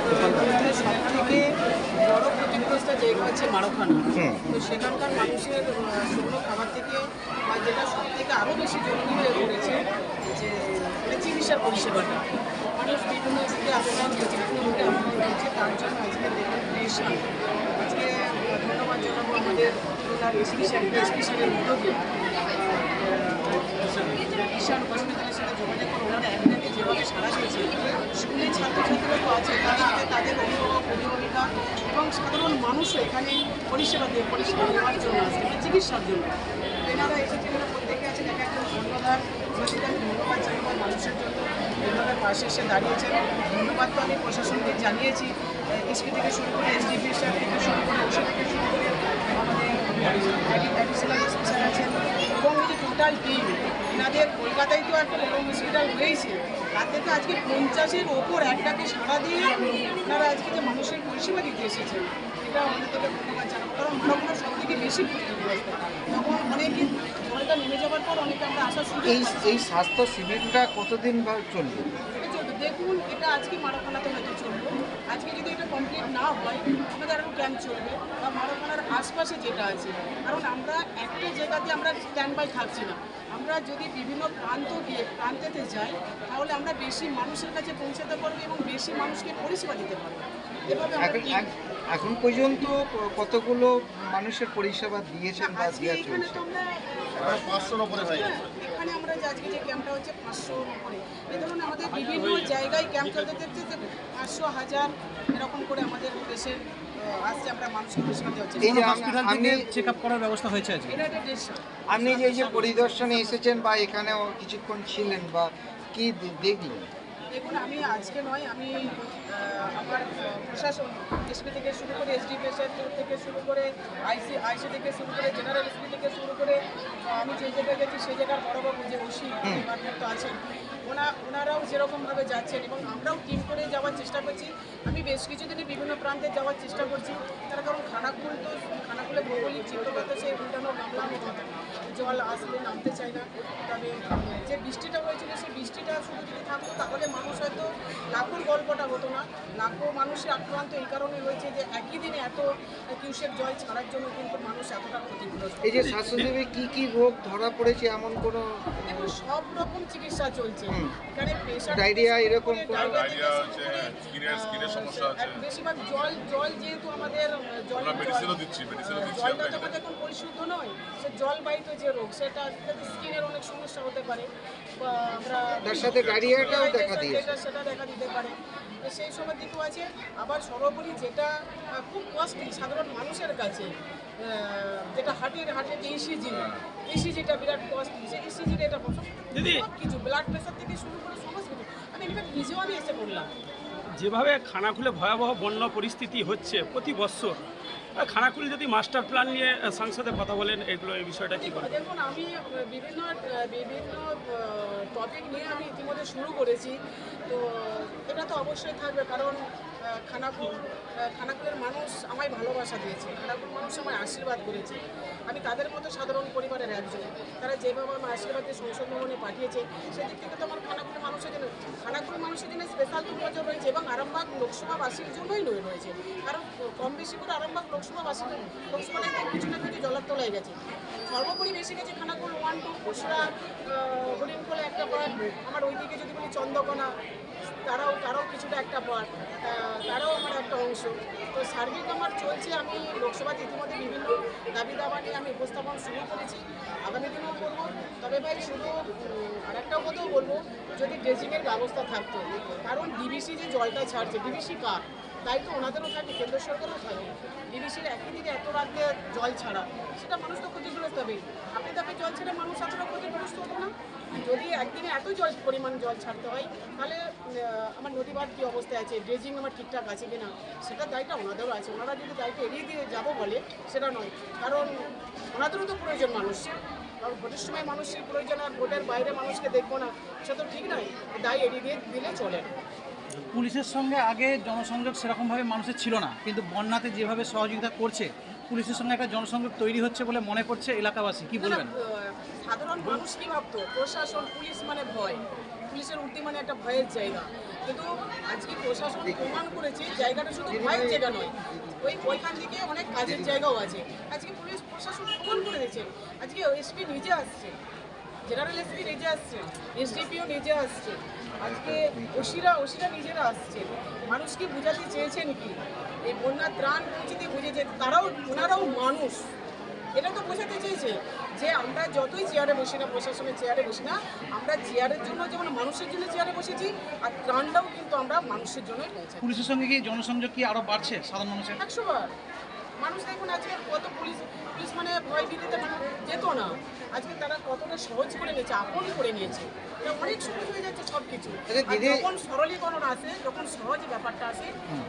সবথেকে বড় ক্ষতিগ্রস্ত জায়গা হচ্ছে মারখানা। তো সেখানকার মানুষের শুকনো খাবার থেকে বা যেটা সব থেকে আরও বেশি জরুরি হয়ে পড়েছে যে চিকিৎসার পরিষেবাটা। মানুষ বিভিন্ন দিকে আক্রান্ত হচ্ছে, বিভিন্ন রোগে আক্রান্ত হচ্ছে, তার জন্য আজকে দেখুন রেশন। আজকে ধন্যবাদ জানাবো আমাদের স্পেশালের উদ্যোগে কিষাণ হসপিটালের সাথে যোগাযোগ করে ওনারা একদিকে যেভাবে সারা দিয়েছে, স্কুলের ছাত্রছাত্রীরা তো আছে, তার সাথে তাদের অভিভাবক অভিভাবিকা এবং সাধারণ মানুষও এখানে পরিষেবা নেওয়ার জন্য আসছে, চিকিৎসার জন্য এনারা এসেছেন। প্রত্যেকে আছেন এক একজন ধন্যবাদ ধন্যবাদ জানাবার মানুষের জন্য এভাবে পাশে এসে দাঁড়িয়েছেন। ধন্যবাদ তো আমি প্রশাসনকে জানিয়েছি, এসপি থেকে শুরু করে এসডিপি স্যার থেকে শুরু করে ওষুধ থেকে শুরু করে আমাদের অ্যাডিশনাল স্পেশাল আছেন এবং এই যে টোটাল টিম এনাদের কলকাতায় তো একটা বড় হসপিটাল রয়েছে, তার থেকে আজকে 50-এর ওপর একটাকে সাড়া দিয়ে আপনারা আজকে যে মানুষের পরিষেবা দিতে এসেছেন, এটা আমাদের থেকে ধন্যবাদ জানাবো। কারণ আমরা সব থেকে বেশি ক্ষতিগ্রস্ত, তখন অনেকে জলটা নেমে যাওয়ার পর অনেকে আমরা আসার সুযোগ এই স্বাস্থ্য শিবিরটা কতদিন বা চলবে? দেখুন, এটা আজকে মারাখানাতে হয়তো চলবে, আজকে যদি এটা কমপ্লিট না হয় আমাদের আরও ক্যাম্প চলবে বা মারাখানার আশপাশে যেটা আছে। কারণ আমরা একটা জায়গাতে আমরা স্ট্যান্ড বাই থাকছি না, আমরা যদি বিভিন্ন প্রান্তেতে যাই তাহলে আমরা বেশি মানুষের কাছে পৌঁছাতে পারবো এবং বেশি মানুষকে পরিষেবা দিতে পারবো। এভাবে এখন পর্যন্ত কতগুলো মানুষের পরিষেবা দিয়েছেন বা দেওয়া চলছে? এখানে আমরা যে আজকে যে ক্যাম্পটা হচ্ছে 500-র উপরে। এ ধরুন আমাদের বিভিন্ন জায়গায় ক্যাম্প চলতে দেখছে যে 500-1000 এরকম করে আমাদের দেশের আসছে, আমরা মানুষের পরিষেবা দেওয়া হচ্ছে। এই যে আপনি চেক আপ করার ব্যবস্থা হয়েছে আজকে? এটা একটা দেশ। আপনি যে পরিদর্শনে এসেছেন বা এখানেও কিছুক্ষণ ছিলেন বা কি দেখলেন? দেখুন, আমি আজকে নয়, আমি আমার প্রশাসন এসপি থেকে শুরু করে এসডিপি থেকে শুরু করে আইসি থেকে শুরু করে জেনারেল এসপি থেকে শুরু করে আমি যে জায়গায় গেছি সেই জায়গার বড়বাবু যে ওসি ডিপার্টমেন্ট আছেন ওনারাও যেরকমভাবে যাচ্ছেন এবং আমরাও টিম করে যাওয়ার চেষ্টা করছি। আমি বেশ কিছুদিনই বিভিন্ন প্রান্তে যাওয়ার চেষ্টা করছি, তার কারণ খানাকুলে ভৌগোলিক চিত্রগত সেই উল্টানো নামলাম জল আসলে নামতে চায় না। তবে যে বৃষ্টিটা হয়েছিল সেই বৃষ্টিটা শুধু যদি থাকতো তাহলে মানুষ হয়তো লাখোর গল্পটা হতো না। লাখো মানুষের আক্রান্ত এই কারণে হয়েছে যে একই দিনে এত কিউসেক জল ছাড়ার জন্য কিন্তু মানুষ এতটা ক্ষতিগ্রস্ত। এই যে স্বাস্থ্যসেবী কি রোগ ধরা পড়েছে এমন কোনো? সব রকম চিকিৎসা চলছে এখানে, প্রেশার, ডায়রিয়া, এরকম বেশিরভাগ জল যেহেতু আমাদের জলটা তো এখন পরিশুদ্ধ নয়, সে জলবাহিত যে রোগ সেটা স্কিনের অনেক সমস্যা হতে পারে বা আমরা তার সাথে ডায়রিয়াটাও দেখা দিয়েছে, সেটা দেখা দিতে পারে। সেই সময় দিকেও আছে। আবার সর্বোপরি যেটা খুব কস্টলি সাধারণ মানুষের কাছে, যেটা হার্টের যে ইসিজিটা বিরাট কস্টলি, সেই ইসিজিটা এটা কিছু ব্লাড প্রেশার থেকে শুরু করে সমস্ত কিছু আমি ইনফ্যাক্ট নিজেও আমি এসে পড়লাম। যেভাবে খানাকুলে ভয়াবহ বন্যা পরিস্থিতি হচ্ছে প্রতি বছর, খানাকুল যদি মাস্টার প্ল্যান নিয়ে সংসদে কথা বলেন, এই বিষয়টা কী করে? দেখুন, আমি বিভিন্ন টপিক নিয়ে আমি ইতিমধ্যে শুরু করেছি, তো এটা তো অবশ্যই থাকবে। কারণ খানাকুলের মানুষ আমায় ভালোবাসা দিয়েছে, খানাকুল মানুষ আমায় আশীর্বাদ করেছে। আমি তাদের মতো সাধারণ পরিবারের একজন, তারা যেভাবে আমার আশীর্বাদ দিয়ে সংসদ ভবনে পাঠিয়েছে সেদিক থেকে তো আমার খানাকুলের মানুষের জন্য স্পেশাল নজর রয়েছে এবং আরামবাগ লোকসভাবাসীর জন্যই রয়েছে। কারণ কম বেশি করে আরামবাগ লোকসভায় কিছু না কিছু জলের তলায় গেছে। সর্বোপরি বেশি গেছে খানাকুল 1-2 খুচরা হরিণখোলা একটা পার্ট, আমার ওইদিকে যদি বলি চন্দ্রকোনা তারাও কিছুটা একটা পার্ট, তারাও আমার একটা অংশ। তো সার্বিক আমার চলছে। আমি লোকসভাতে ইতিমধ্যে বিভিন্ন দাবি দাবা নিয়ে আমি উপস্থাপন শুরু করেছি, আগামী দিনেও করবো। তবে ভাই শুধু আরেকটাও কথাও বলবো, যদি ড্রেজিংয়ের ব্যবস্থা থাকতো, কারণ ডিবিসি যে জলটা ছাড়ছে, ডিবিসি কার দায়িত্ব? ওনাদেরও থাকে, কেন্দ্র সরকারও থাকে। ডিবিসির একই দিনে এত রাতে জল ছাড়া, সেটা মানুষ তো ক্ষতিগ্রস্ত হবে। আপনি তাকে জল ছেড়ে মানুষ এতটা ক্ষতিগ্রস্ত হতো না? যদি একদিনে এত পরিমাণ জল ছাড়তে হয়, তাহলে আমার নদীবাঁধ কী অবস্থায় আছে, ড্রেজিং আমার ঠিকঠাক আছে কি না, সেটার দায়িত্ব ওনাদেরও আছে। ওনারা যদি দায়িত্ব এড়িয়ে দিয়ে যাবো বলে সেটা নয়, কারণ ওনাদেরও তো প্রয়োজন মানুষ। কারণ ভোটের সময় মানুষের প্রয়োজন, আর ভোটের বাইরে মানুষকে দেখবো না, সে তো ঠিক নয়। দায় এড়িয়ে দিয়ে দিলে চলে না। পুলিশের সঙ্গে আগে জনসংযোগ সেরকমভাবে মানুষের ছিল না, কিন্তু বন্যাতে যেভাবে সহযোগিতা করছে, পুলিশের সঙ্গে একটা জনসংযোগ তৈরি হচ্ছে বলে মনে করছে এলাকাবাসী, কি বলবেন? সাধারণ মানুষ কি ভাবতো, প্রশাসন পুলিশ মানে ভয়, পুলিশের উল্টি মানে একটা ভয়ের জায়গা। কিন্তু আজকে প্রশাসন প্রমাণ করেছে জায়গাটা শুধু ভয়ের জায়গা নয়, ওইখান থেকে অনেক কাজের জায়গাও আছে। আজকে পুলিশ প্রশাসন প্রমাণ করে দিয়েছে। আজকে এসপি নিজে আসছে, জেনারেল এসপি নিজে আসছে, এসডিপিও নিজে আসছে, আজকে ওসিরা নিজেরা আসছে। মানুষকে বোঝাতে চেয়েছেন কি এই বন্যার ত্রাণ পৌঁছতে বুঝেছে ওনারাও মানুষ, এটা তো বোঝাতে চেয়েছে যে আমরা যতই চেয়ারে বসি না, প্রশাসনের চেয়ারে বসি না, আমরা চেয়ারের জন্য যেমন মানুষের জন্য চেয়ারে বসেছি, আর ত্রাণটাও কিন্তু আমরা মানুষের জন্যই পৌঁছাই। পুলিশের সঙ্গে কি জনসংযোগ কি আরো বাড়ছে সাধারণ মানুষের? 100 বার মানুষ দেখুন আজকে কত পুলিশ মানে ভয় ভীতিতে মানুষ যেত না, আজকে তারা কতটা সহজ করে নিয়েছে, আপন করে নিয়েছে। এটা অনেক সহজ হয়ে যাচ্ছে সব কিছু। যখন সরলীকরণ আসে, যখন সহজ ব্যাপারটা আসে,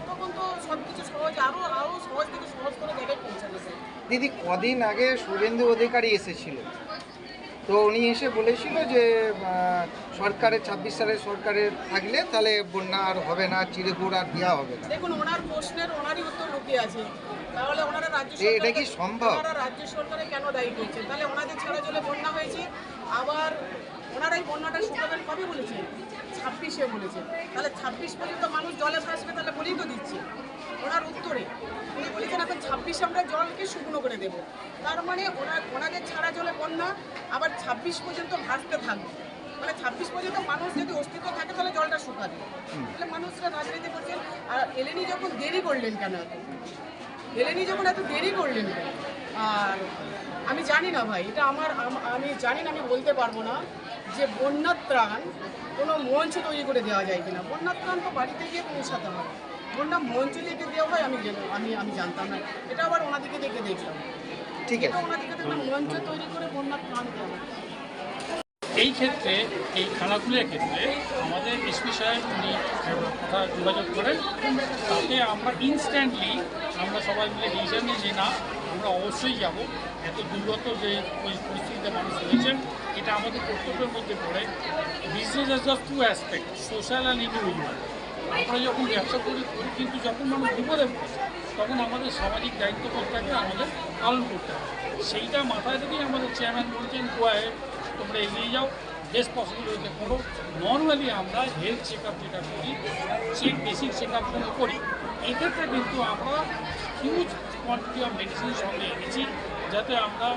তখন তো সব কিছু সহজ আরও সহজ থেকে সহজ করে জায়গায় পৌঁছানো যায়। দিদি, কদিন আগে শুভেন্দু অধিকারী এসেছিল, তো উনি এসে বলেছিল যে সরকারের 26 সালের সরকারের থাকলে তাহলে বন্যা আর হবে না, চিড়েগুড় আর দেওয়া হবে না। দেখুন ওনার প্রশ্নের ওনারই উত্তর লুকিয়ে আছে। তাহলে ওনারা এটা কি সম্ভব? রাজ্য সরকারে কেন দায়ী করছেন? তাহলে ওনাদের ছাড়া জলে বন্যা হয়েছে, আবার ওনারাই বন্যাটা শুকাবেন কবে বলেছে? 26-এ বলেছে। তাহলে 26 পর্যন্ত মানুষ জলে ভাসবে, তাহলে বলেই তো দিচ্ছে ওনার উত্তরে। উনি বলেছেন এখন 26 আমরা জলকে শুকনো করে দেবো। তার মানে ওনাদের ছাড়া জলে বন্যা, আবার 26 পর্যন্ত ভাসতে থাকবে। মানে 26 পর্যন্ত মানুষ যদি অস্তিত্ব থাকে তাহলে জলটা শুকাবে। তাহলে মানুষরা রাজনীতি করছেন। আর এলেনি যখন দেরি করলেন কেন? এলেনি যখন এত দেরি করলেন কেন? আর আমি জানি না ভাই, এটা আমি জানি না, আমি বলতে পারবো না যে বন্যার ত্রাণ কোনো মঞ্চ তৈরি করে দেওয়া যায় কিনা। বন্যার ত্রাণ তো বাড়িতে গিয়ে পৌঁছাতে হয়, বন্যা মঞ্চ থেকে দেওয়া হয় আমি জানতাম না। এটা আবার ওনাদিকে দেখে দেখলাম। ঠিক আছে, ওনাদিকে দেখলাম মঞ্চ তৈরি করে বন্যার ত্রাণ দেওয়া হয়। এই ক্ষেত্রে এই খানাকুলের ক্ষেত্রে আমাদের এসপি সাহেব উনি কথা যোগাযোগ করেন, তাতে আমরা ইনস্ট্যান্টলি আমরা সবাই মিলে ডিসিশন নিই যে না, আমরা অবশ্যই যাব। এত দুর্গত যে পরিস্থিতিতে মানুষ রয়েছেন, এটা আমাদের কর্তব্যের মধ্যে পড়ে। Business as just to aspect, social and individual. আমরা যখন ব্যবসা করি কিন্তু যখন মানুষ বিপদে পড়ে, তখন আমাদের সামাজিক দায়িত্ববোধটাকে আমাদের পালন করতে হবে। সেইটা মাথায় রেখেই আমাদের চেয়ারম্যান বলছেন গোয়ায় তোমরা এগিয়ে যাও, বেস্ট পসিবল হইতে করো। নর্মালি আমরা হেলথ চেক আপ যেটা করি, বেসিক চেক আপগুলো করি। এক্ষেত্রে কিন্তু আমরা হিউজ কোয়ান্টিটি অফ মেডিসিন সঙ্গে এনেছি, যাতে আমরা